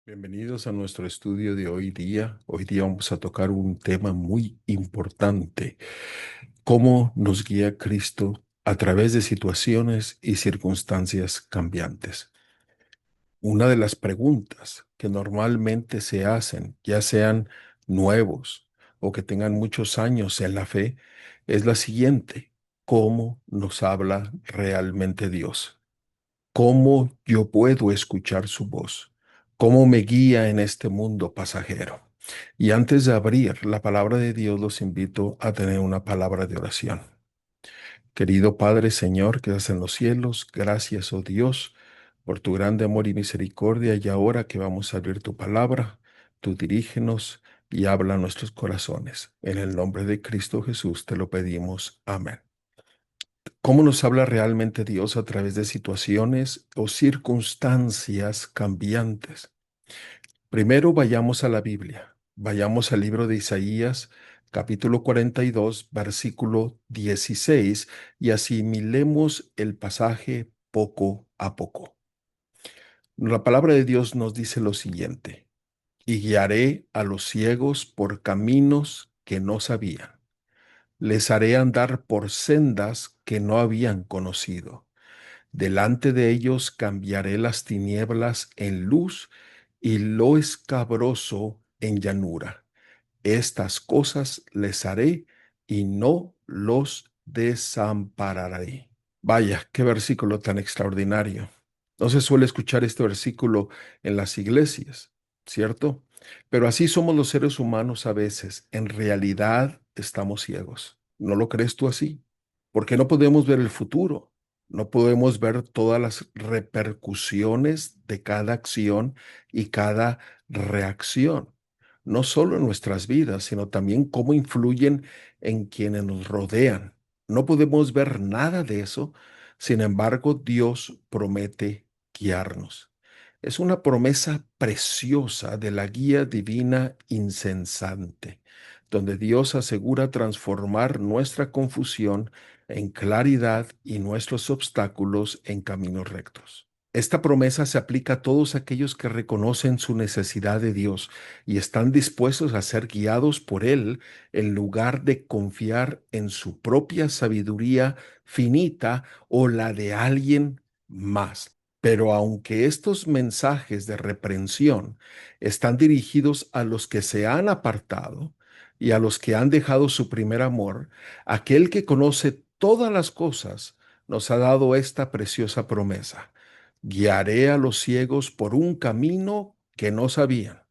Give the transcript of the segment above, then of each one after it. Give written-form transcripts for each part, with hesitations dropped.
Bienvenidos a nuestro estudio de hoy día. Hoy día vamos a tocar un tema muy importante: cómo nos guía Cristo a través de situaciones y circunstancias cambiantes. Una de las preguntas que normalmente se hacen, ya sean nuevos o que tengan muchos años en la fe, es la siguiente: ¿cómo nos habla realmente Dios? ¿Cómo yo puedo escuchar su voz? ¿Cómo me guía en este mundo pasajero? Y antes de abrir la palabra de Dios, los invito a tener una palabra de oración. Querido Padre, Señor, que estás en los cielos, gracias, oh Dios, por tu grande amor y misericordia. Y ahora que vamos a abrir tu palabra, tú dirígenos y habla a nuestros corazones. En el nombre de Cristo Jesús te lo pedimos. Amén. ¿Cómo nos habla realmente Dios a través de situaciones o circunstancias cambiantes? Primero vayamos a la Biblia. Vayamos al libro de Isaías, capítulo 42, versículo 16, y asimilemos el pasaje poco a poco. La palabra de Dios nos dice lo siguiente: y guiaré a los ciegos por caminos que no sabían. Les haré andar por sendas que no habían conocido. Delante de ellos cambiaré las tinieblas en luz y lo escabroso en llanura. Estas cosas les haré y no los desampararé. Vaya, qué versículo tan extraordinario. No se suele escuchar este versículo en las iglesias, ¿cierto? Pero así somos los seres humanos a veces. En realidad estamos ciegos. ¿No lo crees tú así? Porque no podemos ver el futuro. No podemos ver todas las repercusiones de cada acción y cada reacción. No solo en nuestras vidas, sino también cómo influyen en quienes nos rodean. No podemos ver nada de eso. Sin embargo, Dios promete guiarnos. Es una promesa preciosa de la guía divina incesante, donde Dios asegura transformar nuestra confusión en claridad y nuestros obstáculos en caminos rectos. Esta promesa se aplica a todos aquellos que reconocen su necesidad de Dios y están dispuestos a ser guiados por Él en lugar de confiar en su propia sabiduría finita o la de alguien más. Pero aunque estos mensajes de reprensión están dirigidos a los que se han apartado y a los que han dejado su primer amor, aquel que conoce todas las cosas nos ha dado esta preciosa promesa: guiaré a los ciegos por un camino que no sabían.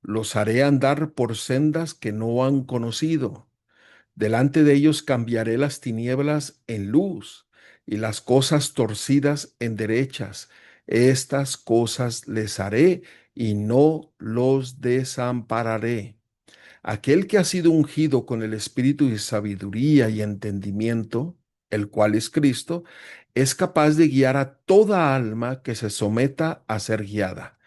Los haré andar por sendas que no han conocido. Delante de ellos cambiaré las tinieblas en luz y las cosas torcidas en derechas. Estas cosas les haré y no los desampararé. Aquel que ha sido ungido con el espíritu de sabiduría y entendimiento, el cual es Cristo, es capaz de guiar a toda alma que se someta a ser guiada.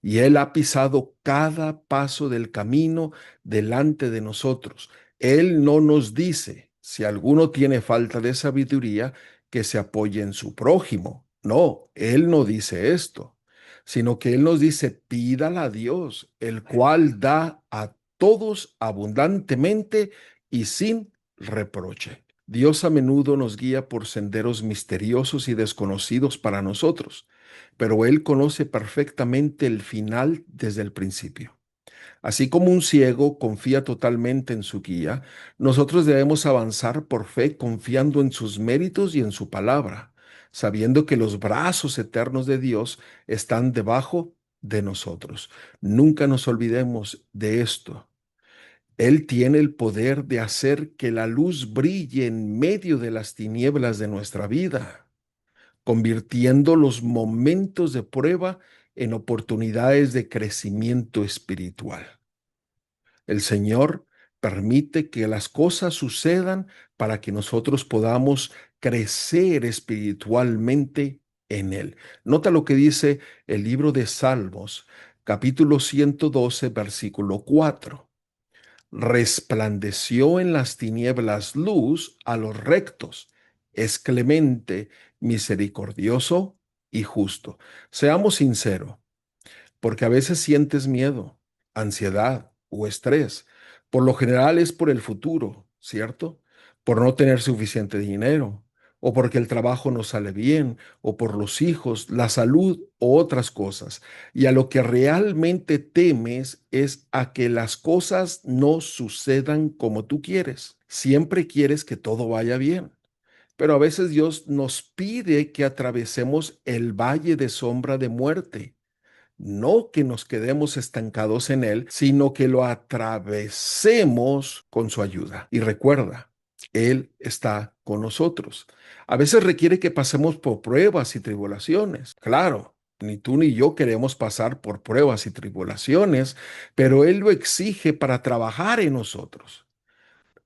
Y Él ha pisado cada paso del camino delante de nosotros. Él no nos dice, si alguno tiene falta de sabiduría, que se apoye en su prójimo. No, Él no dice esto, sino que Él nos dice: pídala a Dios, el cual da a todos abundantemente y sin reproche. Dios a menudo nos guía por senderos misteriosos y desconocidos para nosotros, pero Él conoce perfectamente el final desde el principio. Así como un ciego confía totalmente en su guía, nosotros debemos avanzar por fe confiando en sus méritos y en su palabra, sabiendo que los brazos eternos de Dios están debajo de nosotros. Nunca nos olvidemos de esto. Él tiene el poder de hacer que la luz brille en medio de las tinieblas de nuestra vida, convirtiendo los momentos de prueba en oportunidades de crecimiento espiritual. El Señor permite que las cosas sucedan para que nosotros podamos crecer espiritualmente en Él. Nota lo que dice el libro de Salmos, capítulo 112, versículo 4. Resplandeció en las tinieblas luz a los rectos, es clemente, misericordioso y justo. Seamos sinceros. porque a veces sientes miedo, ansiedad o estrés. Por lo general es por el futuro, ¿cierto? Por no tener suficiente dinero, o porque el trabajo no sale bien, o por los hijos, la salud o otras cosas. Y a lo que realmente temes es a que las cosas no sucedan como tú quieres. Siempre quieres que todo vaya bien. Pero a veces Dios nos pide que atravesemos el valle de sombra de muerte, no que nos quedemos estancados en él, sino que lo atravesemos con su ayuda. Y recuerda, Él está con nosotros. A veces requiere que pasemos por pruebas y tribulaciones. Claro, ni tú ni yo queremos pasar por pruebas y tribulaciones, pero Él lo exige para trabajar en nosotros.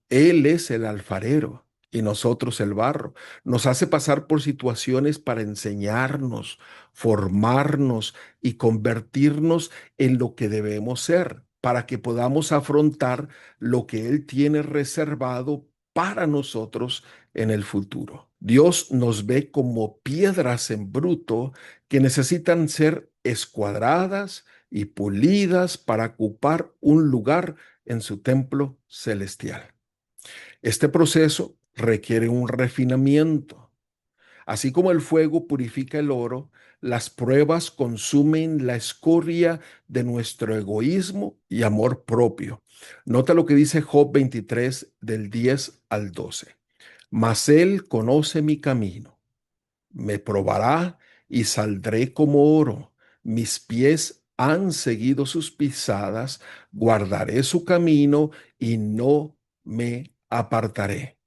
Él es el alfarero y nosotros el barro. Nos hace pasar por situaciones para enseñarnos, formarnos y convertirnos en lo que debemos ser, para que podamos afrontar lo que Él tiene reservado para nosotros en el futuro. Dios nos ve como piedras en bruto que necesitan ser escuadradas y pulidas para ocupar un lugar en su templo celestial. Este proceso requiere un refinamiento. Así como el fuego purifica el oro, las pruebas consumen la escoria de nuestro egoísmo y amor propio. Nota lo que dice Job 23 del 10 al 12. Mas él conoce mi camino, me probará y saldré como oro. Mis pies han seguido sus pisadas, guardaré su camino y no me apartaré.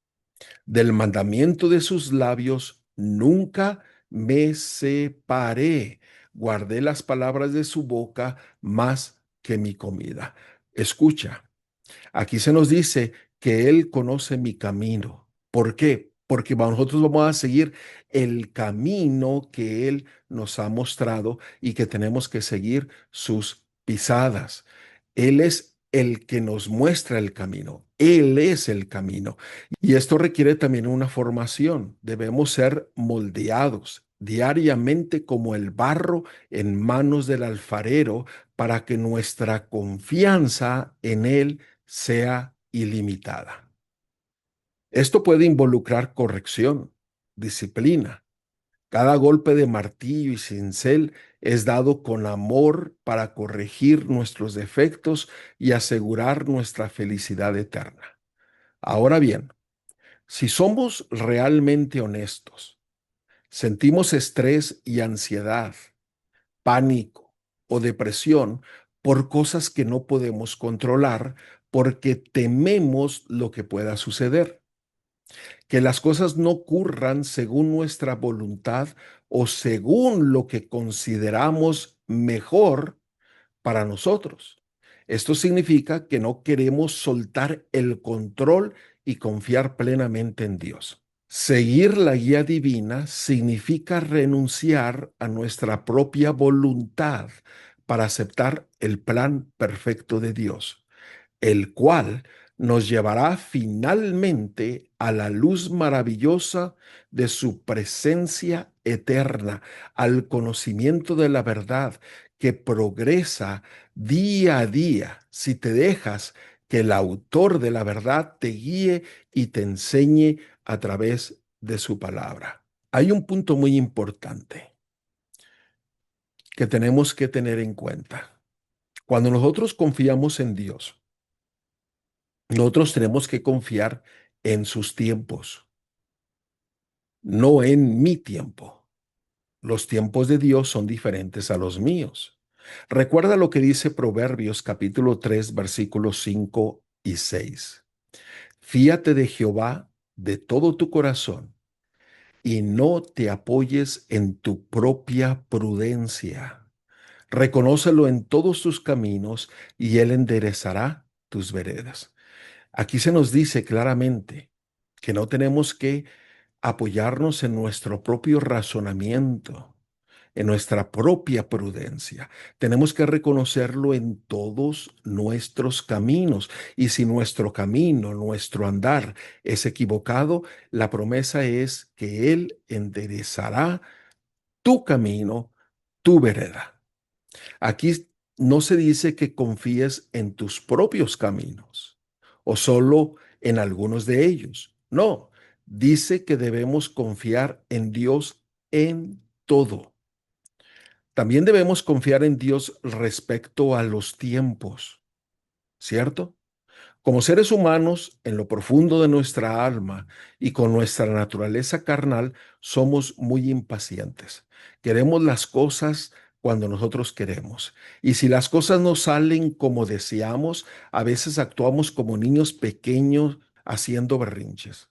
Del mandamiento de sus labios nunca me separé. Guardé las palabras de su boca más que mi comida. Escucha, aquí se nos dice que Él conoce mi camino. ¿Por qué? Porque nosotros vamos a seguir el camino que Él nos ha mostrado y que tenemos que seguir sus pisadas. Él es el que nos muestra el camino. Él es el camino. Y esto requiere también una formación. Debemos ser moldeados diariamente como el barro en manos del alfarero para que nuestra confianza en Él sea ilimitada. Esto puede involucrar corrección, disciplina. Cada golpe de martillo y cincel es dado con amor para corregir nuestros defectos y asegurar nuestra felicidad eterna. Ahora bien, si somos realmente honestos, sentimos estrés y ansiedad, pánico o depresión por cosas que no podemos controlar porque tememos lo que pueda suceder, que las cosas no ocurran según nuestra voluntad o según lo que consideramos mejor para nosotros. Esto significa que no queremos soltar el control y confiar plenamente en Dios. Seguir la guía divina significa renunciar a nuestra propia voluntad para aceptar el plan perfecto de Dios, el cual nos llevará finalmente a la luz maravillosa de su presencia eterna, al conocimiento de la verdad que progresa día a día si te dejas que el autor de la verdad te guíe y te enseñe a través de su palabra. Hay un punto muy importante que tenemos que tener en cuenta. Cuando nosotros confiamos en Dios, nosotros tenemos que confiar en sus tiempos, no en mi tiempo. Los tiempos de Dios son diferentes a los míos. Recuerda lo que dice Proverbios capítulo 3 versículos 5 y 6. Fíate de Jehová de todo tu corazón y no te apoyes en tu propia prudencia. Reconócelo en todos tus caminos y él enderezará tus veredas. Aquí se nos dice claramente que no tenemos que apoyarnos en nuestro propio razonamiento, en nuestra propia prudencia. Tenemos que reconocerlo en todos nuestros caminos. Y si nuestro camino, nuestro andar es equivocado, la promesa es que Él enderezará tu camino, tu vereda. Aquí no se dice que confíes en tus propios caminos o solo en algunos de ellos. No, dice que debemos confiar en Dios en todo. También debemos confiar en Dios respecto a los tiempos, ¿cierto? Como seres humanos, en lo profundo de nuestra alma y con nuestra naturaleza carnal, somos muy impacientes. Queremos las cosas cuando nosotros queremos. Y si las cosas no salen como deseamos, a veces actuamos como niños pequeños haciendo berrinches.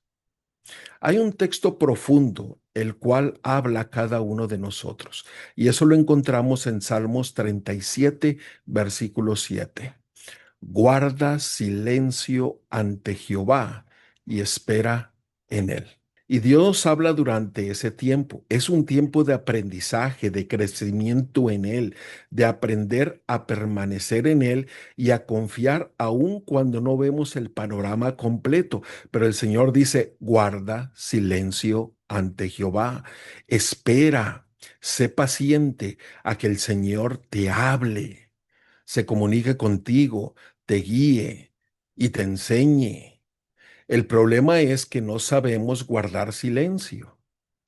Hay un texto profundo, el cual habla a cada uno de nosotros. Y eso lo encontramos en Salmos 37, versículo 7. Guarda silencio ante Jehová y espera en él. Y Dios habla durante ese tiempo. Es un tiempo de aprendizaje, de crecimiento en Él, de aprender a permanecer en Él y a confiar aun cuando no vemos el panorama completo. Pero el Señor dice, guarda silencio ante Jehová. Espera, sé paciente a que el Señor te hable, se comunique contigo, te guíe y te enseñe. El problema es que no sabemos guardar silencio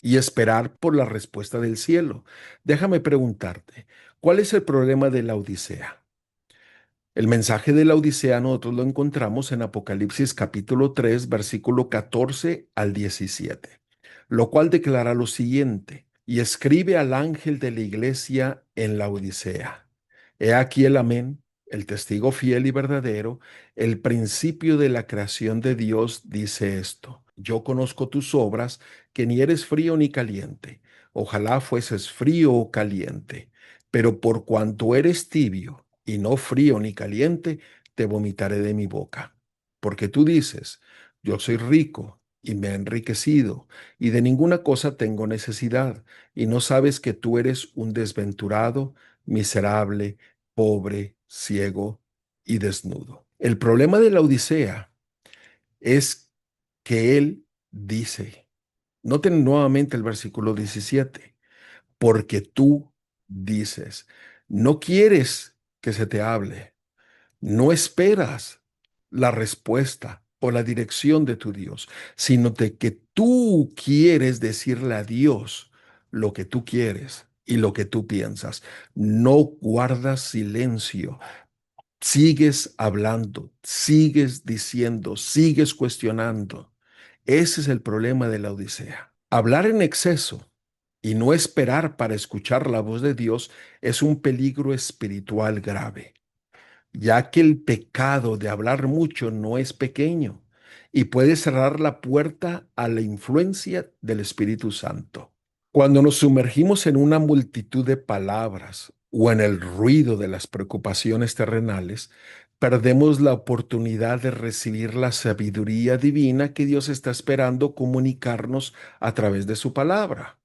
y esperar por la respuesta del cielo. Déjame preguntarte, ¿cuál es el problema de la Odisea? El mensaje de la Odisea nosotros lo encontramos en Apocalipsis capítulo 3, versículo 14 al 17, lo cual declara lo siguiente: y escribe al ángel de la iglesia en la Odisea. He aquí el amén, el testigo fiel y verdadero, el principio de la creación de Dios dice esto: yo conozco tus obras, que ni eres frío ni caliente. Ojalá fueses frío o caliente, pero por cuanto eres tibio y no frío ni caliente, te vomitaré de mi boca. Porque tú dices, yo soy rico y me he enriquecido, y de ninguna cosa tengo necesidad, y no sabes que tú eres un desventurado, miserable, pobre, ciego y desnudo. El problema de la Odisea es que él dice, noten nuevamente el versículo 17, porque tú dices, no quieres que se te hable, no esperas la respuesta o la dirección de tu Dios, sino de que tú quieres decirle a Dios lo que tú quieres y lo que tú piensas. No guardas silencio, sigues hablando, sigues diciendo, sigues cuestionando. Ese es el problema de la Odisea. Hablar en exceso y no esperar para escuchar la voz de Dios es un peligro espiritual grave, ya que el pecado de hablar mucho no es pequeño y puede cerrar la puerta a la influencia del Espíritu Santo. Cuando nos sumergimos en una multitud de palabras o en el ruido de las preocupaciones terrenales, perdemos la oportunidad de recibir la sabiduría divina que Dios está esperando comunicarnos a través de su palabra.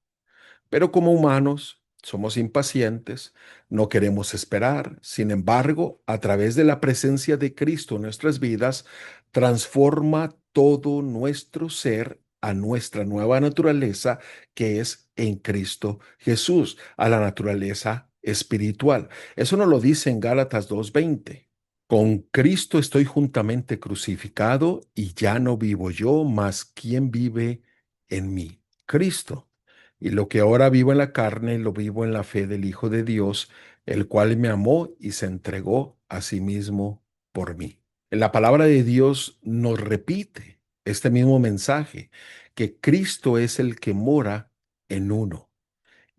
Pero como humanos somos impacientes, no queremos esperar. Sin embargo, a través de la presencia de Cristo en nuestras vidas, transforma todo nuestro ser a nuestra nueva naturaleza, que es en Cristo Jesús, a la naturaleza espiritual. Eso nos lo dice en Gálatas 2:20. Con Cristo estoy juntamente crucificado y ya no vivo yo, mas ¿quién vive en mí? Cristo. Y lo que ahora vivo en la carne, lo vivo en la fe del Hijo de Dios, el cual me amó y se entregó a sí mismo por mí. La palabra de Dios nos repite este mismo mensaje, que Cristo es el que mora en uno.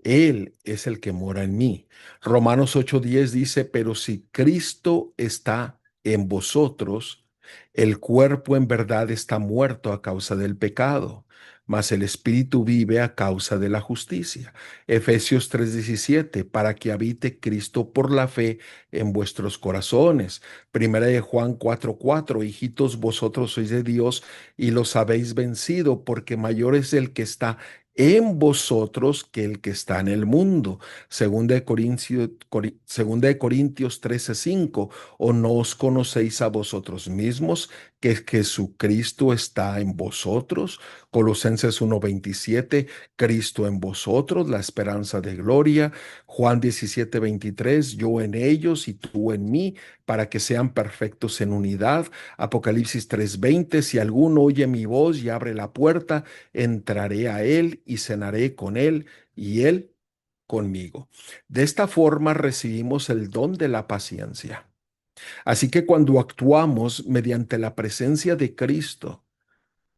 Él es el que mora en mí. Romanos 8:10 dice, pero si Cristo está en vosotros, el cuerpo en verdad está muerto a causa del pecado, mas el espíritu vive a causa de la justicia. Efesios 3:17, para que habite Cristo por la fe en vuestros corazones. Primera de Juan 4:4, hijitos, vosotros sois de Dios y los habéis vencido, porque mayor es el que está en vosotros que el que está en el mundo. Segunda de Corintios 13:5. ¿O no os conocéis a vosotros mismos que Jesucristo está en vosotros? Colosenses 1:27. Cristo en vosotros, la esperanza de gloria. Juan 17:23. Yo en ellos y tú en mí, para que sean perfectos en unidad. Apocalipsis 3:20. Si alguno oye mi voz y abre la puerta, entraré a él y cenaré con él y él conmigo. De esta forma recibimos el don de la paciencia. Así que cuando actuamos mediante la presencia de Cristo,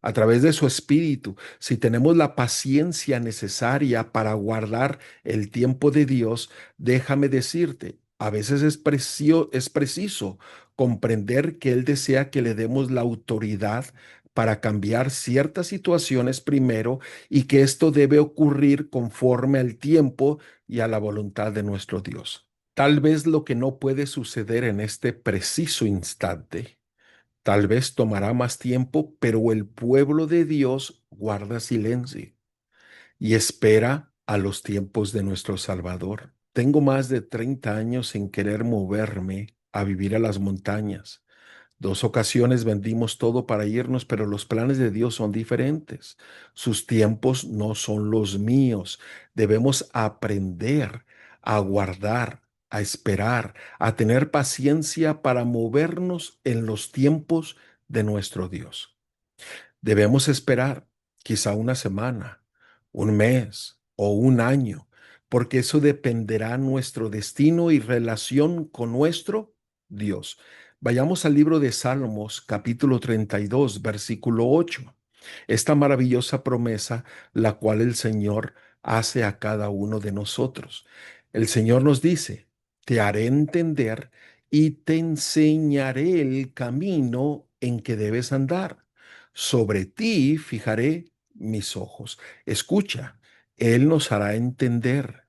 a través de su espíritu, si tenemos la paciencia necesaria para guardar el tiempo de Dios, déjame decirte, a veces es preciso comprender que Él desea que le demos la autoridad para cambiar ciertas situaciones primero y que esto debe ocurrir conforme al tiempo y a la voluntad de nuestro Dios. Tal vez lo que no puede suceder en este preciso instante, tal vez tomará más tiempo, pero el pueblo de Dios guarda silencio y espera a los tiempos de nuestro Salvador. Tengo más de 30 años en querer moverme a vivir a las montañas. 2 ocasiones vendimos todo para irnos, pero los planes de Dios son diferentes. Sus tiempos no son los míos. Debemos aprender a guardar, a esperar, a tener paciencia para movernos en los tiempos de nuestro Dios. Debemos esperar quizá una semana, un mes o un año, porque eso dependerá nuestro destino y relación con nuestro Dios. Vayamos al libro de Salmos, capítulo 32, versículo 8. Esta maravillosa promesa, la cual el Señor hace a cada uno de nosotros. El Señor nos dice, te haré entender y te enseñaré el camino en que debes andar. Sobre ti fijaré mis ojos. Escucha, Él nos hará entender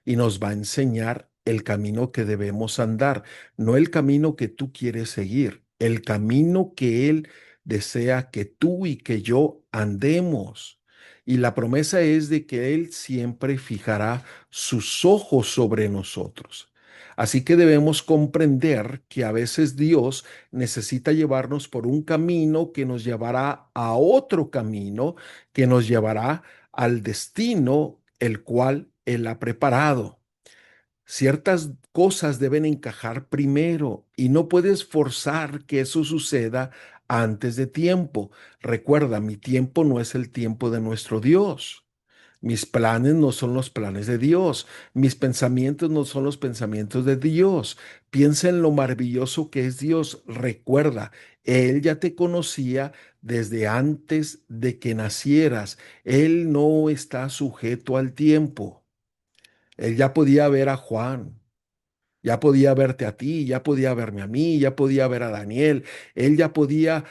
y nos va a enseñar el camino que debemos andar, no el camino que tú quieres seguir, el camino que Él desea que tú y que yo andemos. Y la promesa es de que Él siempre fijará sus ojos sobre nosotros. Así que debemos comprender que a veces Dios necesita llevarnos por un camino que nos llevará a otro camino, que nos llevará al destino el cual Él ha preparado. Ciertas cosas deben encajar primero y no puedes forzar que eso suceda antes de tiempo. Recuerda, mi tiempo no es el tiempo de nuestro Dios. Mis planes no son los planes de Dios. Mis pensamientos no son los pensamientos de Dios. Piensa en lo maravilloso que es Dios. Recuerda, Él ya te conocía desde antes de que nacieras. Él no está sujeto al tiempo. Él ya podía ver a Juan. Ya podía verte a ti, ya podía verme a mí, ya podía ver a Daniel. Él ya podía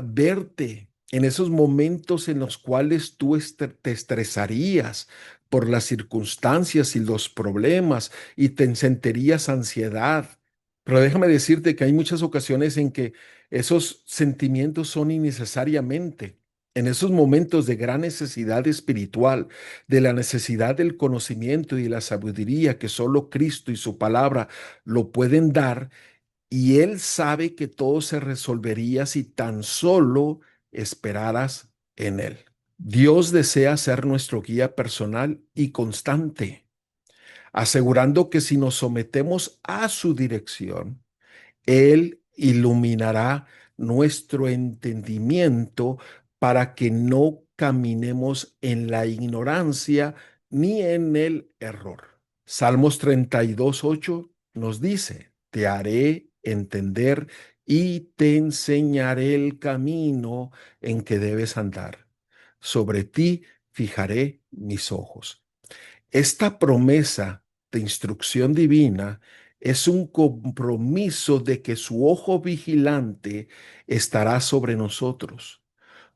verte en esos momentos en los cuales tú te estresarías por las circunstancias y los problemas y te sentirías ansiedad. Pero déjame decirte que hay muchas ocasiones en que esos sentimientos son innecesariamente. En esos momentos de gran necesidad espiritual, de la necesidad del conocimiento y la sabiduría que solo Cristo y su palabra lo pueden dar, y Él sabe que todo se resolvería si tan solo esperaras en Él. Dios desea ser nuestro guía personal y constante, asegurando que si nos sometemos a su dirección, Él iluminará nuestro entendimiento para que no caminemos en la ignorancia ni en el error. Salmos 32:8 nos dice, te haré entender y te enseñaré el camino en que debes andar. Sobre ti fijaré mis ojos. Esta promesa de instrucción divina es un compromiso de que su ojo vigilante estará sobre nosotros,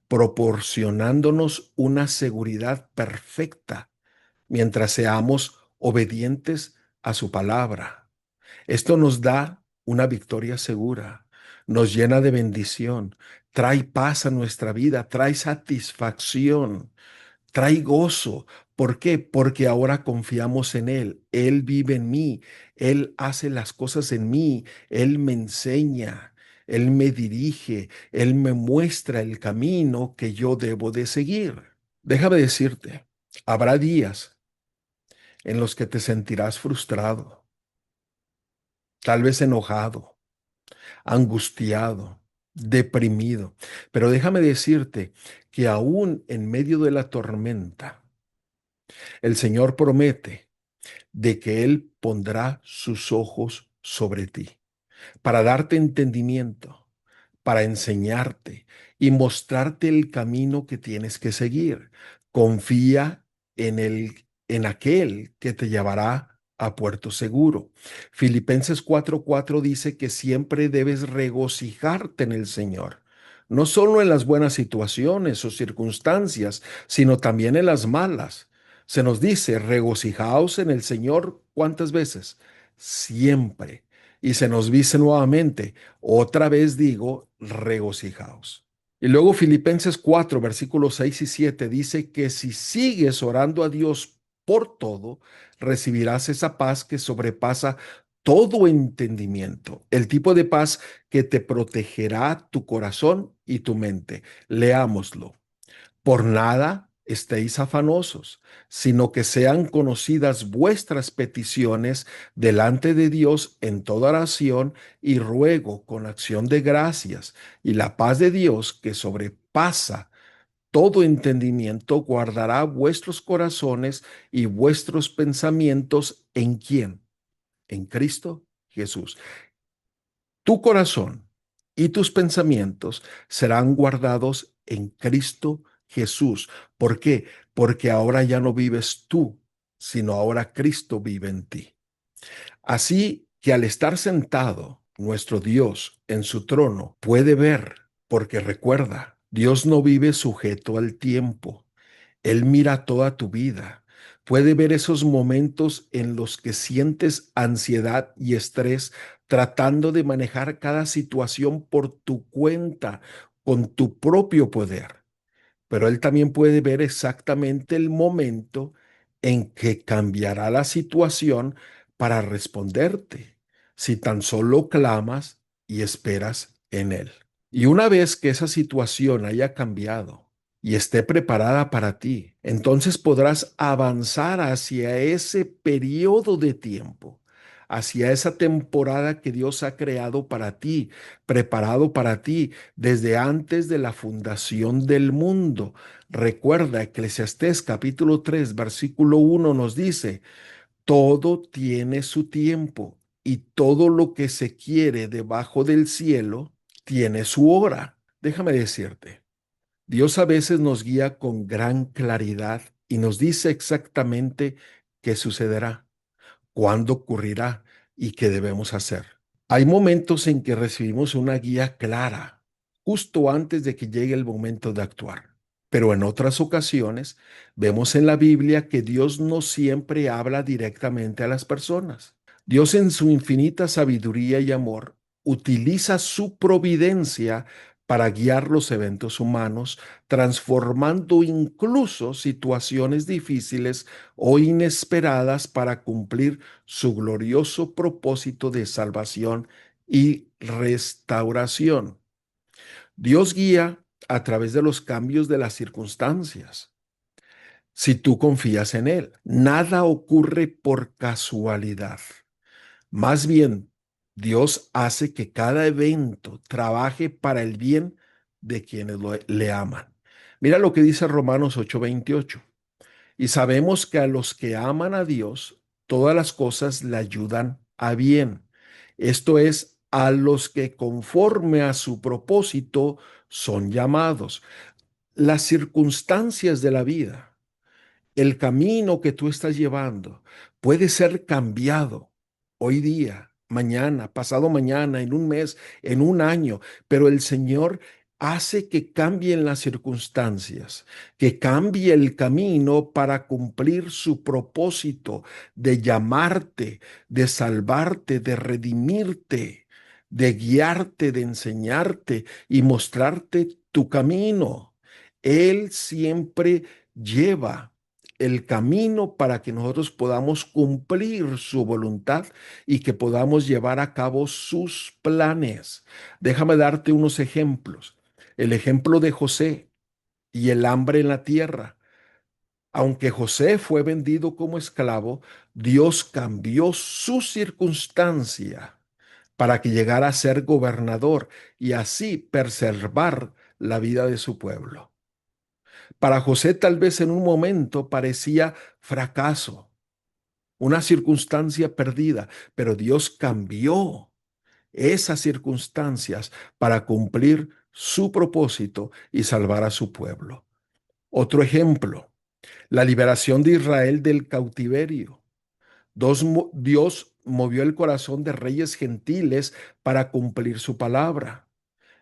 proporcionándonos una seguridad perfecta mientras seamos obedientes a su palabra. Esto nos da una victoria segura, nos llena de bendición, trae paz a nuestra vida, trae satisfacción, trae gozo. ¿Por qué? Porque ahora confiamos en Él. Él vive en mí. Él hace las cosas en mí. Él me enseña. Él me dirige. Él me muestra el camino que yo debo de seguir. Déjame decirte, habrá días en los que te sentirás frustrado, tal vez enojado, angustiado, deprimido. Pero déjame decirte que aún en medio de la tormenta, el Señor promete de que Él pondrá sus ojos sobre ti para darte entendimiento, para enseñarte y mostrarte el camino que tienes que seguir. Confía en aquel que te llevará a puerto seguro. Filipenses 4:4 dice que siempre debes regocijarte en el Señor. No solo en las buenas situaciones o circunstancias, sino también en las malas. Se nos dice, regocijaos en el Señor, ¿cuántas veces? Siempre. Y se nos dice nuevamente, otra vez digo, regocijaos. Y luego Filipenses 4, versículos 6 y 7 dice que si sigues orando a Dios por todo, recibirás esa paz que sobrepasa todo entendimiento, el tipo de paz que te protegerá tu corazón y tu mente. Leámoslo. Por nada estéis afanosos, sino que sean conocidas vuestras peticiones delante de Dios en toda oración y ruego con acción de gracias, y la paz de Dios que sobrepasa todo entendimiento guardará vuestros corazones y vuestros pensamientos en quién, en Cristo Jesús. Tu corazón y tus pensamientos serán guardados en Cristo Jesús. ¿Por qué? Porque ahora ya no vives tú, sino ahora Cristo vive en ti. Así que al estar sentado, nuestro Dios en su trono puede ver, porque recuerda, Dios no vive sujeto al tiempo. Él mira toda tu vida. Puede ver esos momentos en los que sientes ansiedad y estrés tratando de manejar cada situación por tu cuenta, con tu propio poder. Pero Él también puede ver exactamente el momento en que cambiará la situación para responderte, si tan solo clamas y esperas en Él. Y una vez que esa situación haya cambiado y esté preparada para ti, entonces podrás avanzar hacia ese periodo de tiempo, hacia esa temporada que Dios ha creado para ti, preparado para ti desde antes de la fundación del mundo. Recuerda, Eclesiastés capítulo 3, versículo 1 nos dice, todo tiene su tiempo y todo lo que se quiere debajo del cielo tiene su hora. Déjame decirte, Dios a veces nos guía con gran claridad y nos dice exactamente qué sucederá, cuándo ocurrirá y qué debemos hacer. Hay momentos en que recibimos una guía clara, justo antes de que llegue el momento de actuar. Pero en otras ocasiones vemos en la Biblia que Dios no siempre habla directamente a las personas. Dios en su infinita sabiduría y amor utiliza su providencia para guiar los eventos humanos, transformando incluso situaciones difíciles o inesperadas para cumplir su glorioso propósito de salvación y restauración. Dios guía a través de los cambios de las circunstancias. Si tú confías en Él, nada ocurre por casualidad. Más bien, Dios hace que cada evento trabaje para el bien de quienes le aman. Mira lo que dice Romanos 8:28. Y sabemos que a los que aman a Dios, todas las cosas le ayudan a bien. Esto es, a los que conforme a su propósito son llamados. Las circunstancias de la vida, el camino que tú estás llevando puede ser cambiado hoy día, mañana, pasado mañana, en un mes, en un año, pero el Señor hace que cambien las circunstancias, que cambie el camino para cumplir su propósito de llamarte, de salvarte, de redimirte, de guiarte, de enseñarte y mostrarte tu camino. Él siempre lleva el camino para que nosotros podamos cumplir su voluntad y que podamos llevar a cabo sus planes. Déjame darte unos ejemplos. El ejemplo de José y el hambre en la tierra. Aunque José fue vendido como esclavo, Dios cambió su circunstancia para que llegara a ser gobernador y así preservar la vida de su pueblo. Para José tal vez en un momento parecía fracaso, una circunstancia perdida, pero Dios cambió esas circunstancias para cumplir su propósito y salvar a su pueblo. Otro ejemplo, la liberación de Israel del cautiverio. Dios movió el corazón de reyes gentiles para cumplir su palabra.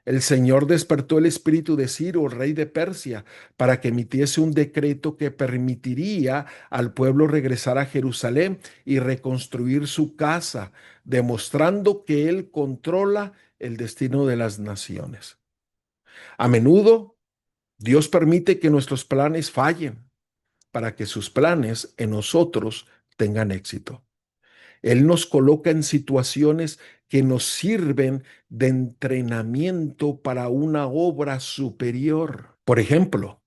El Señor despertó el espíritu de Ciro, rey de Persia, para que emitiese un decreto que permitiría al pueblo regresar a Jerusalén y reconstruir su casa, demostrando que Él controla el destino de las naciones. A menudo, Dios permite que nuestros planes fallen para que sus planes en nosotros tengan éxito. Él nos coloca en situaciones que nos sirven de entrenamiento para una obra superior. Por ejemplo,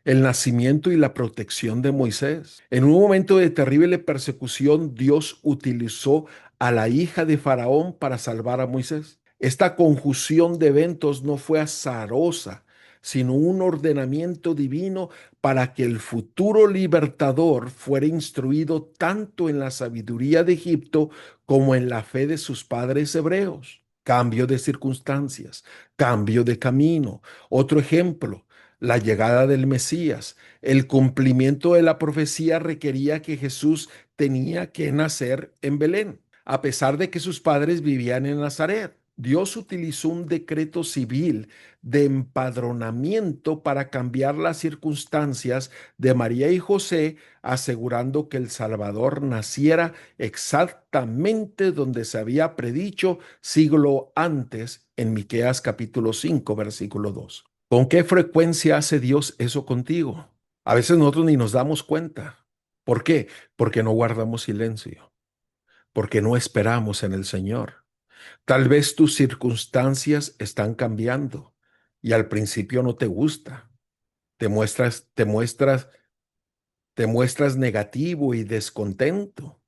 el nacimiento y la protección de Moisés. En un momento de terrible persecución, Dios utilizó a la hija de Faraón para salvar a Moisés. Esta conjunción de eventos no fue azarosa, sino un ordenamiento divino para que el futuro libertador fuera instruido tanto en la sabiduría de Egipto como en la fe de sus padres hebreos. Cambio de circunstancias, cambio de camino. Otro ejemplo, la llegada del Mesías. El cumplimiento de la profecía requería que Jesús tenía que nacer en Belén, a pesar de que sus padres vivían en Nazaret. Dios utilizó un decreto civil de empadronamiento para cambiar las circunstancias de María y José, asegurando que el Salvador naciera exactamente donde se había predicho siglo antes en Miqueas capítulo 5, versículo 2. ¿Con qué frecuencia hace Dios eso contigo? A veces nosotros ni nos damos cuenta. ¿Por qué? Porque no guardamos silencio, porque no esperamos en el Señor. Tal vez tus circunstancias están cambiando y al principio no te gusta. Te muestras, te muestras, te muestras negativo y descontento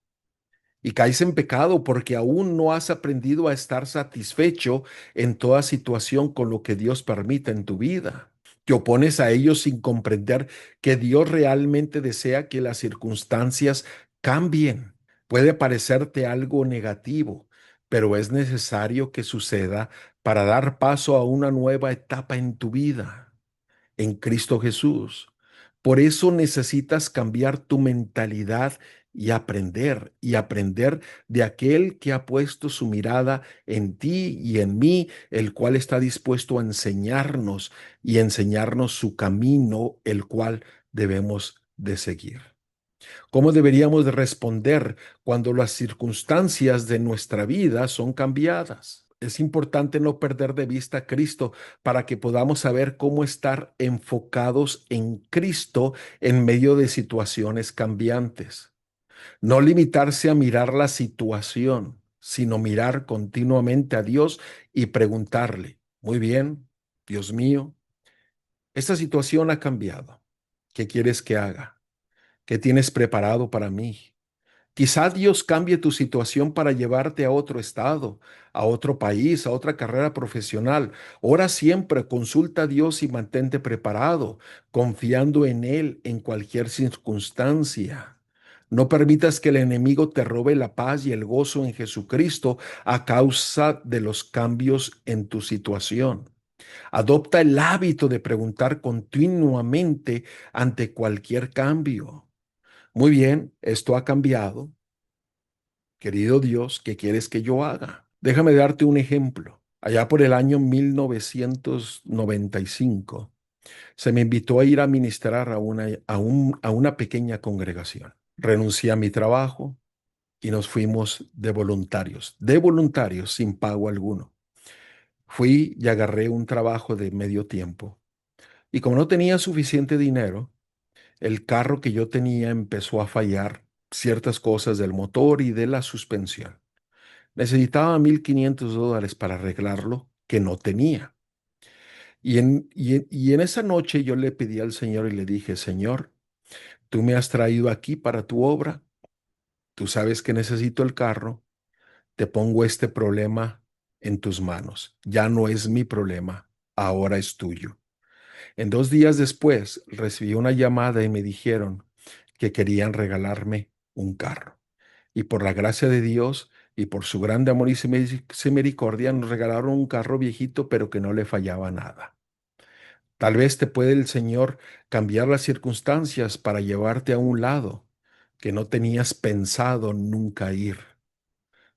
y caes en pecado porque aún no has aprendido a estar satisfecho en toda situación con lo que Dios permita en tu vida. Te opones a ellos sin comprender que Dios realmente desea que las circunstancias cambien. Puede parecerte algo negativo, pero es necesario que suceda para dar paso a una nueva etapa en tu vida en Cristo Jesús. Por eso necesitas cambiar tu mentalidad y aprender de aquel que ha puesto su mirada en ti y en mí, el cual está dispuesto a enseñarnos y enseñarnos su camino, el cual debemos de seguir. ¿Cómo deberíamos de responder cuando las circunstancias de nuestra vida son cambiadas? Es importante no perder de vista a Cristo para que podamos saber cómo estar enfocados en Cristo en medio de situaciones cambiantes. No limitarse a mirar la situación, sino mirar continuamente a Dios y preguntarle, muy bien, Dios mío, esta situación ha cambiado. ¿Qué quieres que haga? ¿Qué tienes preparado para mí? Quizá Dios cambie tu situación para llevarte a otro estado, a otro país, a otra carrera profesional. Ora siempre, consulta a Dios y mantente preparado, confiando en Él en cualquier circunstancia. No permitas que el enemigo te robe la paz y el gozo en Jesucristo a causa de los cambios en tu situación. Adopta el hábito de preguntar continuamente ante cualquier cambio. Muy bien, esto ha cambiado. Querido Dios, ¿qué quieres que yo haga? Déjame darte un ejemplo. Allá por el año 1995, se me invitó a ir a ministrar a una pequeña congregación. Renuncié a mi trabajo y nos fuimos de voluntarios sin pago alguno. Fui y agarré un trabajo de medio tiempo. Y como no tenía suficiente dinero, el carro que yo tenía empezó a fallar ciertas cosas del motor y de la suspensión. Necesitaba $1,500 para arreglarlo que no tenía. Y en esa noche yo le pedí al Señor y le dije, Señor, tú me has traído aquí para tu obra, tú sabes que necesito el carro, te pongo este problema en tus manos. Ya no es mi problema, ahora es tuyo. En 2 días después recibí una llamada y me dijeron que querían regalarme un carro. Y por la gracia de Dios y por su grande amor y misericordia nos regalaron un carro viejito, pero que no le fallaba nada. Tal vez te puede el Señor cambiar las circunstancias para llevarte a un lado que no tenías pensado nunca ir.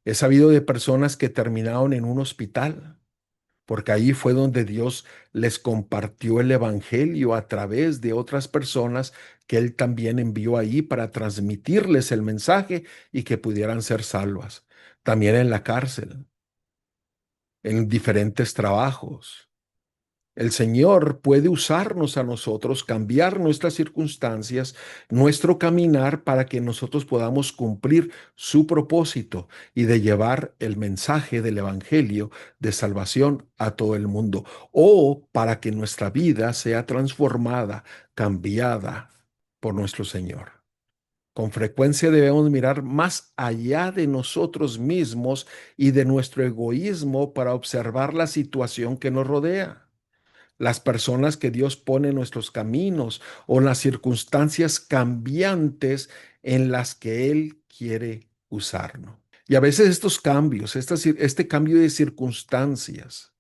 He sabido de personas que terminaron en un hospital porque ahí fue donde Dios les compartió el Evangelio a través de otras personas que Él también envió ahí para transmitirles el mensaje y que pudieran ser salvas. También en la cárcel, en diferentes trabajos. El Señor puede usarnos a nosotros, cambiar nuestras circunstancias, nuestro caminar para que nosotros podamos cumplir su propósito y de llevar el mensaje del Evangelio de salvación a todo el mundo, o para que nuestra vida sea transformada, cambiada por nuestro Señor. Con frecuencia debemos mirar más allá de nosotros mismos y de nuestro egoísmo para observar la situación que nos rodea, las personas que Dios pone en nuestros caminos o las circunstancias cambiantes en las que Él quiere usarnos. Y a veces estos cambios, este cambio de circunstancias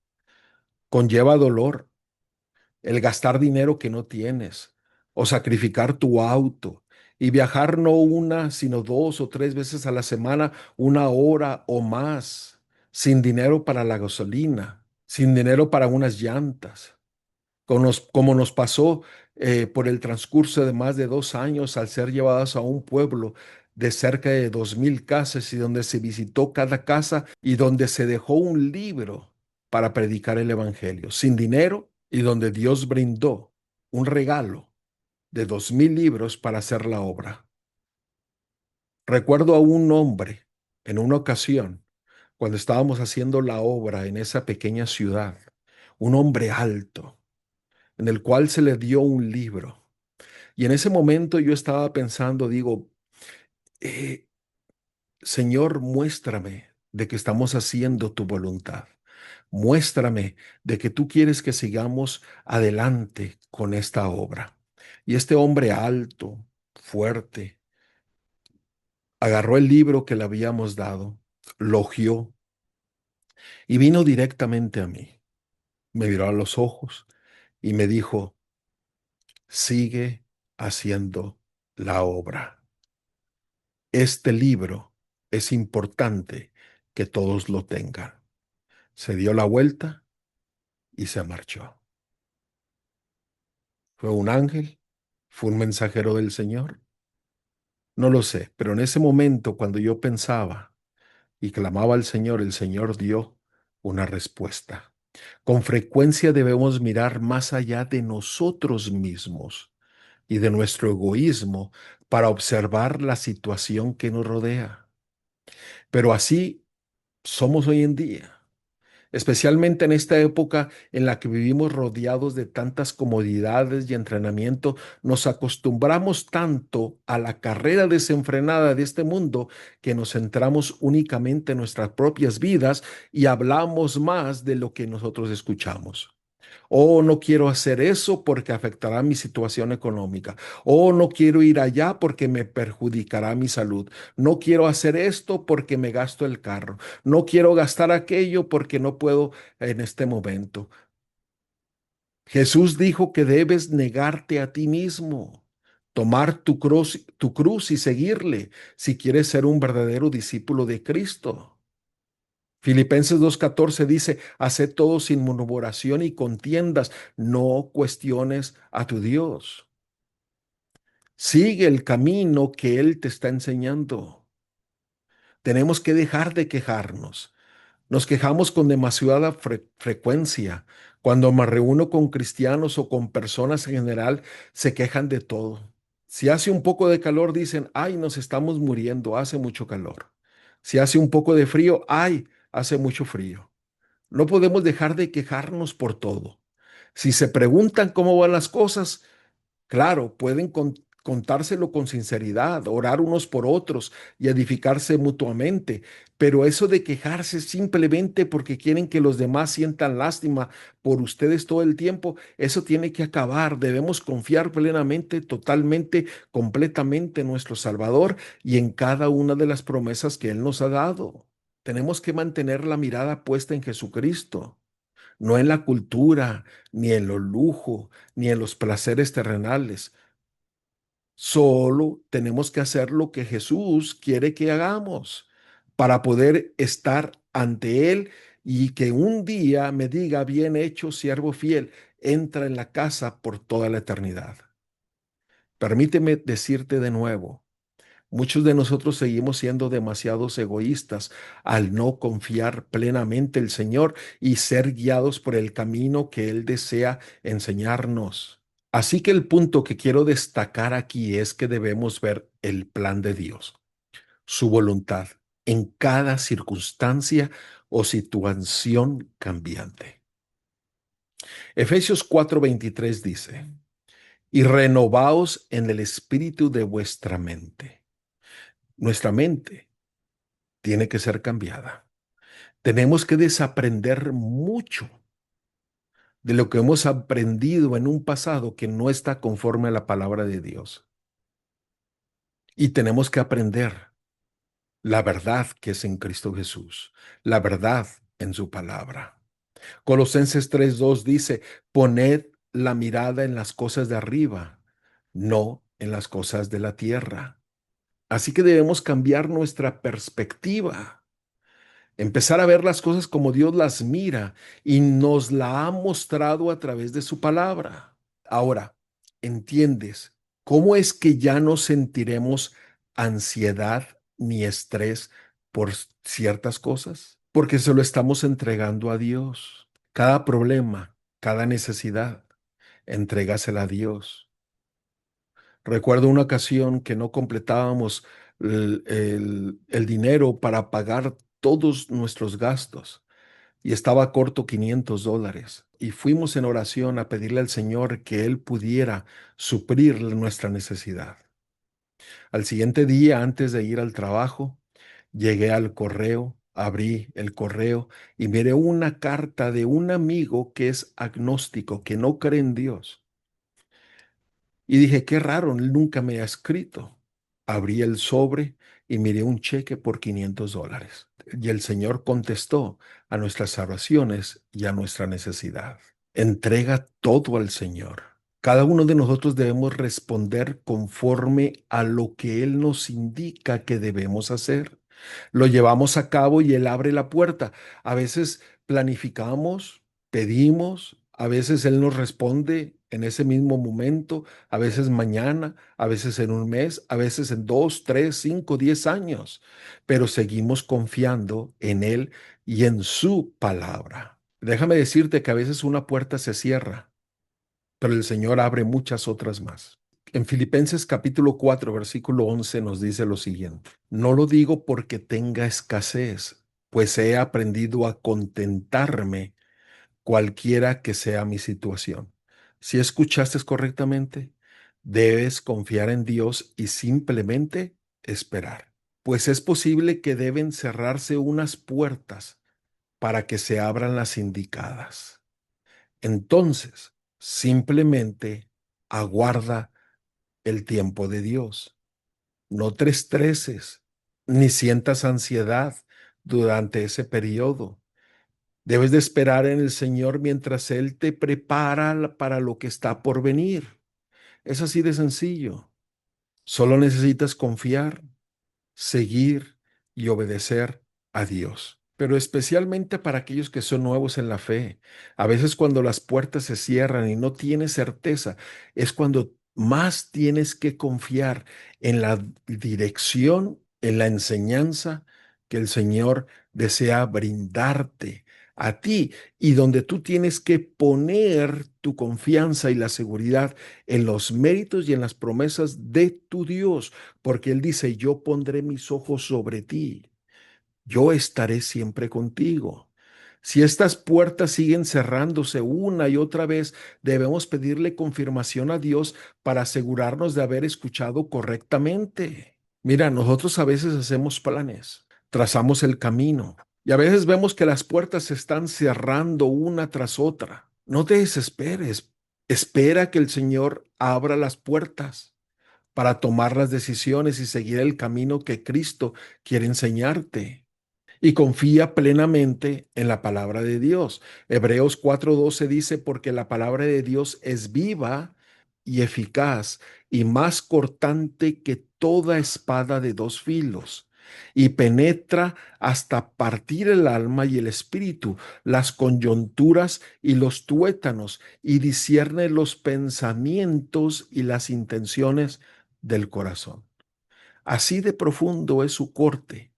conlleva dolor, el gastar dinero que no tienes o sacrificar tu auto y viajar no una, sino 2 o 3 veces a la semana, 1 hora o más, sin dinero para la gasolina, sin dinero para unas llantas como nos pasó por el transcurso de más de 2 años al ser llevadas a un pueblo de cerca de 2,000 casas y donde se visitó cada casa y donde se dejó un libro para predicar el Evangelio, sin dinero y donde Dios brindó un regalo de 2,000 libros para hacer la obra. Recuerdo a un hombre en una ocasión cuando estábamos haciendo la obra en esa pequeña ciudad, un hombre alto en el cual se le dio un libro. Y en ese momento yo estaba pensando, digo, eh, Señor, muéstrame de que estamos haciendo tu voluntad. Muéstrame de que tú quieres que sigamos adelante con esta obra. Y este hombre alto, fuerte, agarró el libro que le habíamos dado, lo hojeó y vino directamente a mí. Me miró a los ojos y me dijo, sigue haciendo la obra. Este libro es importante que todos lo tengan. Se dio la vuelta y se marchó. ¿Fue un ángel? ¿Fue un mensajero del Señor? No lo sé, pero en ese momento cuando yo pensaba y clamaba al Señor, el Señor dio una respuesta. Con frecuencia debemos mirar más allá de nosotros mismos y de nuestro egoísmo para observar la situación que nos rodea. Pero así somos hoy en día, especialmente en esta época en la que vivimos rodeados de tantas comodidades y entrenamiento. Nos acostumbramos tanto a la carrera desenfrenada de este mundo que nos centramos únicamente en nuestras propias vidas y hablamos más de lo que nosotros escuchamos. Oh, no quiero hacer eso porque afectará mi situación económica. Oh, no quiero ir allá porque me perjudicará mi salud. No quiero hacer esto porque me gasto el carro. No quiero gastar aquello porque no puedo en este momento. Jesús dijo que debes negarte a ti mismo, tomar tu cruz y seguirle si quieres ser un verdadero discípulo de Cristo. Filipenses 2:14 dice, haced todo sin murmuración y contiendas, no cuestiones a tu Dios. Sigue el camino que Él te está enseñando. Tenemos que dejar de quejarnos. Nos quejamos con demasiada frecuencia. Cuando me reúno con cristianos o con personas en general, se quejan de todo. Si hace un poco de calor, dicen, ay, nos estamos muriendo, hace mucho calor. Si hace un poco de frío, ay, hace mucho frío. No podemos dejar de quejarnos por todo. Si se preguntan cómo van las cosas, claro, pueden contárselo con sinceridad, orar unos por otros y edificarse mutuamente, pero eso de quejarse simplemente porque quieren que los demás sientan lástima por ustedes todo el tiempo, eso tiene que acabar. Debemos confiar plenamente, totalmente, completamente en nuestro Salvador y en cada una de las promesas que Él nos ha dado. Tenemos que mantener la mirada puesta en Jesucristo, no en la cultura, ni en los lujos, ni en los placeres terrenales. Solo tenemos que hacer lo que Jesús quiere que hagamos para poder estar ante Él y que un día me diga, bien hecho, siervo fiel, entra en la casa por toda la eternidad. Permíteme decirte de nuevo, muchos de nosotros seguimos siendo demasiados egoístas al no confiar plenamente en el Señor y ser guiados por el camino que Él desea enseñarnos. Así que el punto que quiero destacar aquí es que debemos ver el plan de Dios, su voluntad en cada circunstancia o situación cambiante. Efesios 4:23 dice, y renovaos en el espíritu de vuestra mente. Nuestra mente tiene que ser cambiada. Tenemos que desaprender mucho de lo que hemos aprendido en un pasado que no está conforme a la palabra de Dios. Y tenemos que aprender la verdad que es en Cristo Jesús, la verdad en su palabra. Colosenses 3:2 dice, poned la mirada en las cosas de arriba, no en las cosas de la tierra. Así que debemos cambiar nuestra perspectiva, empezar a ver las cosas como Dios las mira y nos la ha mostrado a través de su palabra. Ahora, ¿entiendes cómo es que ya no sentiremos ansiedad ni estrés por ciertas cosas? Porque se lo estamos entregando a Dios. Cada problema, cada necesidad, entrégasela a Dios. Recuerdo una ocasión que no completábamos el dinero para pagar todos nuestros gastos y estaba corto $500. Y fuimos en oración a pedirle al Señor que Él pudiera suplir nuestra necesidad. Al siguiente día, antes de ir al trabajo, llegué al correo, abrí el correo y miré una carta de un amigo que es agnóstico, que no cree en Dios. Y dije, qué raro, él nunca me ha escrito. Abrí el sobre y miré un cheque por $500. Y el Señor contestó a nuestras oraciones y a nuestra necesidad. Entrega todo al Señor. Cada uno de nosotros debemos responder conforme a lo que Él nos indica que debemos hacer. Lo llevamos a cabo y Él abre la puerta. A veces planificamos, pedimos, a veces Él nos responde en ese mismo momento, a veces mañana, a veces en un mes, a veces en 2, 3, 5, 10 años, pero seguimos confiando en Él y en su palabra. Déjame decirte que a veces una puerta se cierra, pero el Señor abre muchas otras más. En Filipenses capítulo 4, versículo 11 nos dice lo siguiente: no lo digo porque tenga escasez, pues he aprendido a contentarme cualquiera que sea mi situación. Si escuchaste correctamente, debes confiar en Dios y simplemente esperar, pues es posible que deben cerrarse unas puertas para que se abran las indicadas. Entonces, simplemente aguarda el tiempo de Dios. No te estreses ni sientas ansiedad durante ese periodo. Debes de esperar en el Señor mientras Él te prepara para lo que está por venir. Es así de sencillo. Solo necesitas confiar, seguir y obedecer a Dios. Pero especialmente para aquellos que son nuevos en la fe. A veces cuando las puertas se cierran y no tienes certeza, es cuando más tienes que confiar en la dirección, en la enseñanza que el Señor desea brindarte a ti, y donde tú tienes que poner tu confianza y la seguridad en los méritos y en las promesas de tu Dios, porque Él dice, yo pondré mis ojos sobre ti, yo estaré siempre contigo. Si estas puertas siguen cerrándose una y otra vez, debemos pedirle confirmación a Dios para asegurarnos de haber escuchado correctamente. Mira, nosotros a veces hacemos planes, trazamos el camino y a veces vemos que las puertas se están cerrando una tras otra. No te desesperes, espera que el Señor abra las puertas para tomar las decisiones y seguir el camino que Cristo quiere enseñarte. Y confía plenamente en la palabra de Dios. Hebreos 4:12 dice, porque la palabra de Dios es viva y eficaz y más cortante que toda espada de dos filos, y penetra hasta partir el alma y el espíritu, las coyunturas y los tuétanos, y discierne los pensamientos y las intenciones del corazón. Así de profundo es su corte.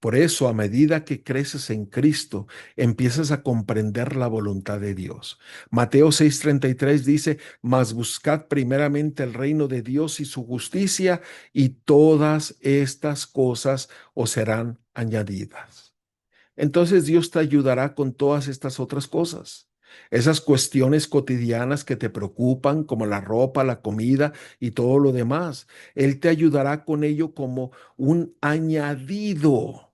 Por eso, a medida que creces en Cristo, empiezas a comprender la voluntad de Dios. Mateo 6:33 dice, mas buscad primeramente el reino de Dios y su justicia, y todas estas cosas os serán añadidas. Entonces Dios te ayudará con todas estas otras cosas. Esas cuestiones cotidianas que te preocupan, como la ropa, la comida y todo lo demás. Él te ayudará con ello como un añadido.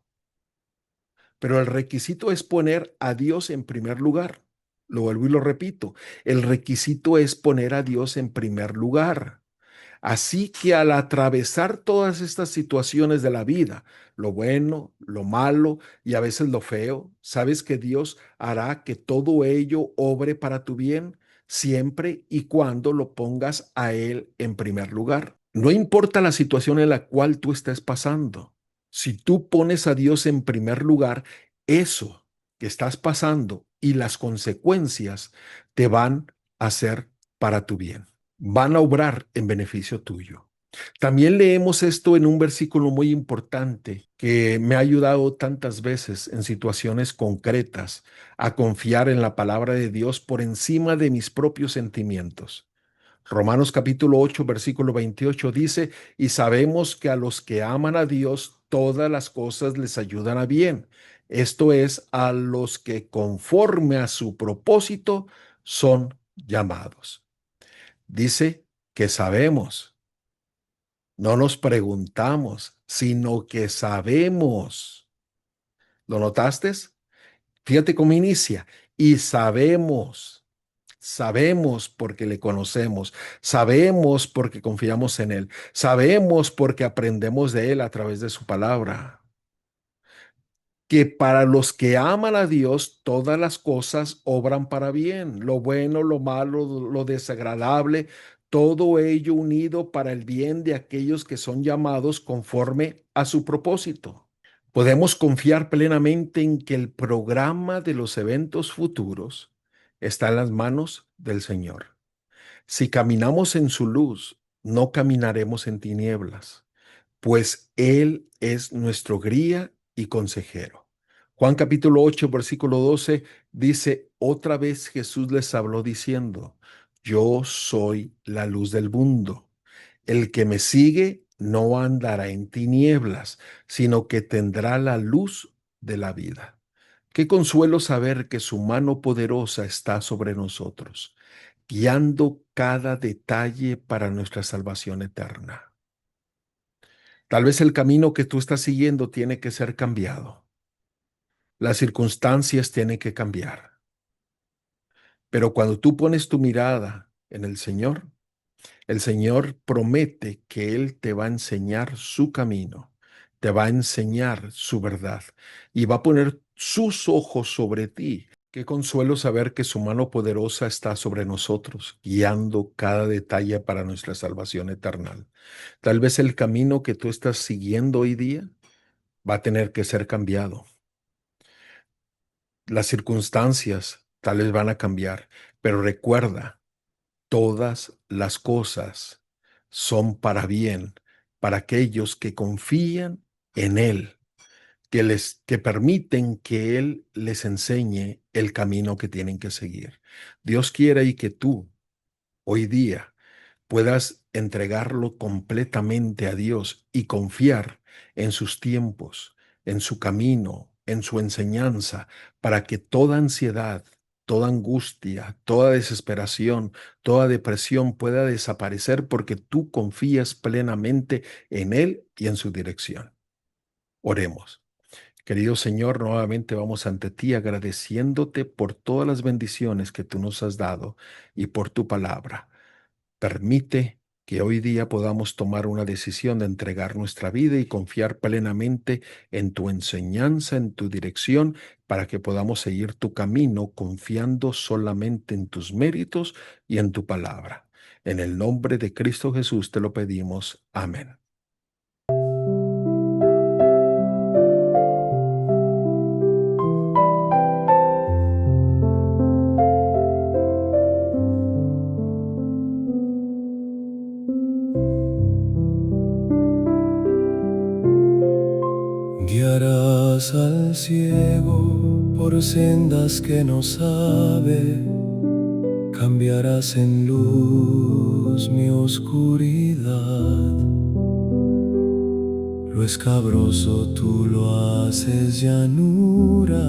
Pero el requisito es poner a Dios en primer lugar. Lo vuelvo y lo repito. El requisito es poner a Dios en primer lugar. Así que al atravesar todas estas situaciones de la vida, lo bueno, lo malo y a veces lo feo, sabes que Dios hará que todo ello obre para tu bien siempre y cuando lo pongas a Él en primer lugar. No importa la situación en la cual tú estés pasando. Si tú pones a Dios en primer lugar, eso que estás pasando y las consecuencias te van a ser para tu bien, van a obrar en beneficio tuyo. También leemos esto en un versículo muy importante que me ha ayudado tantas veces en situaciones concretas a confiar en la palabra de Dios por encima de mis propios sentimientos. Romanos capítulo 8, versículo 28 dice, y sabemos que a los que aman a Dios, todas las cosas les ayudan a bien. Esto es, a los que conforme a su propósito son llamados. Dice que sabemos, no nos preguntamos, sino que sabemos. ¿Lo notaste? Fíjate cómo inicia. Y sabemos. Sabemos porque le conocemos, sabemos porque confiamos en Él, sabemos porque aprendemos de Él a través de su palabra, que para los que aman a Dios, todas las cosas obran para bien, lo bueno, lo malo, lo desagradable, todo ello unido para el bien de aquellos que son llamados conforme a su propósito. Podemos confiar plenamente en que el programa de los eventos futuros está en las manos del Señor. Si caminamos en su luz, no caminaremos en tinieblas, pues Él es nuestro guía y consejero. Juan capítulo 8, versículo 12 dice, otra vez Jesús les habló diciendo, yo soy la luz del mundo. El que me sigue no andará en tinieblas, sino que tendrá la luz de la vida. Qué consuelo saber que su mano poderosa está sobre nosotros, guiando cada detalle para nuestra salvación eterna. Tal vez el camino que tú estás siguiendo tiene que ser cambiado. Las circunstancias tienen que cambiar. Pero cuando tú pones tu mirada en el Señor promete que Él te va a enseñar su camino, te va a enseñar su verdad y va a poner sus ojos sobre ti. Qué consuelo saber que su mano poderosa está sobre nosotros, guiando cada detalle para nuestra salvación eterna. Tal vez el camino que tú estás siguiendo hoy día va a tener que ser cambiado. Las circunstancias tal vez van a cambiar, pero recuerda, todas las cosas son para bien para aquellos que confían en Él, que permiten que Él les enseñe el camino que tienen que seguir. Dios quiere y que tú hoy día puedas entregarlo completamente a Dios y confiar en sus tiempos, en su camino, en su enseñanza, para que toda ansiedad, toda angustia, toda desesperación, toda depresión pueda desaparecer porque tú confías plenamente en Él y en su dirección. Oremos. Querido Señor, nuevamente vamos ante ti agradeciéndote por todas las bendiciones que tú nos has dado y por tu palabra. Permite que hoy día podamos tomar una decisión de entregar nuestra vida y confiar plenamente en tu enseñanza, en tu dirección, para que podamos seguir tu camino confiando solamente en tus méritos y en tu palabra. En el nombre de Cristo Jesús te lo pedimos. Amén. Guiarás al ciego por sendas que no sabe, cambiarás en luz mi oscuridad. Lo escabroso tú lo haces llanura,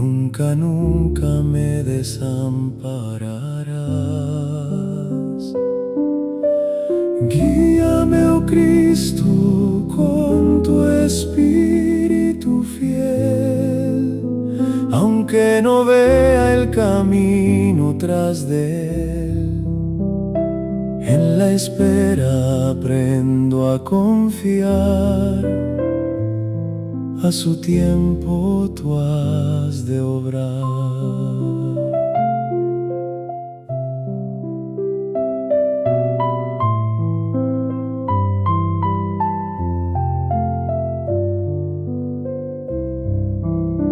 nunca, nunca me desampararás. Guíame, oh Cristo, con tu espíritu fiel, aunque no vea el camino tras de él. En la espera aprendo a confiar, a su tiempo tú has de obrar.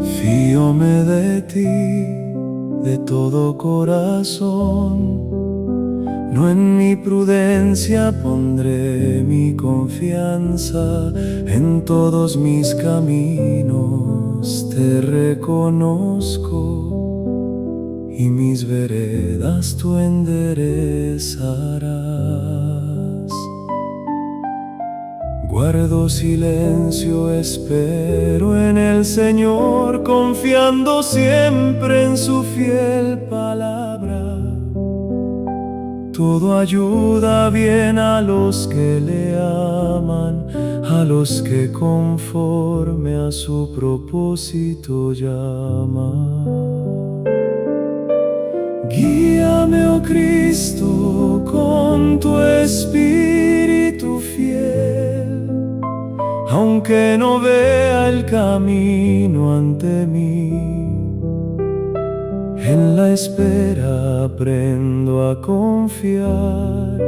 Fíome de ti de todo corazón, no en mi prudencia pondré mi confianza, en todos mis caminos te reconozco y mis veredas tú enderezarás. Guardo silencio, espero en el Señor, confiando siempre en su fiel palabra. Todo ayuda bien a los que le aman, a los que conforme a su propósito llama. Guíame, oh Cristo, con tu espíritu fiel, aunque no vea el camino ante mí. En la espera aprendo a confiar,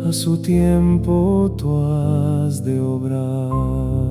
a su tiempo tú has de obrar.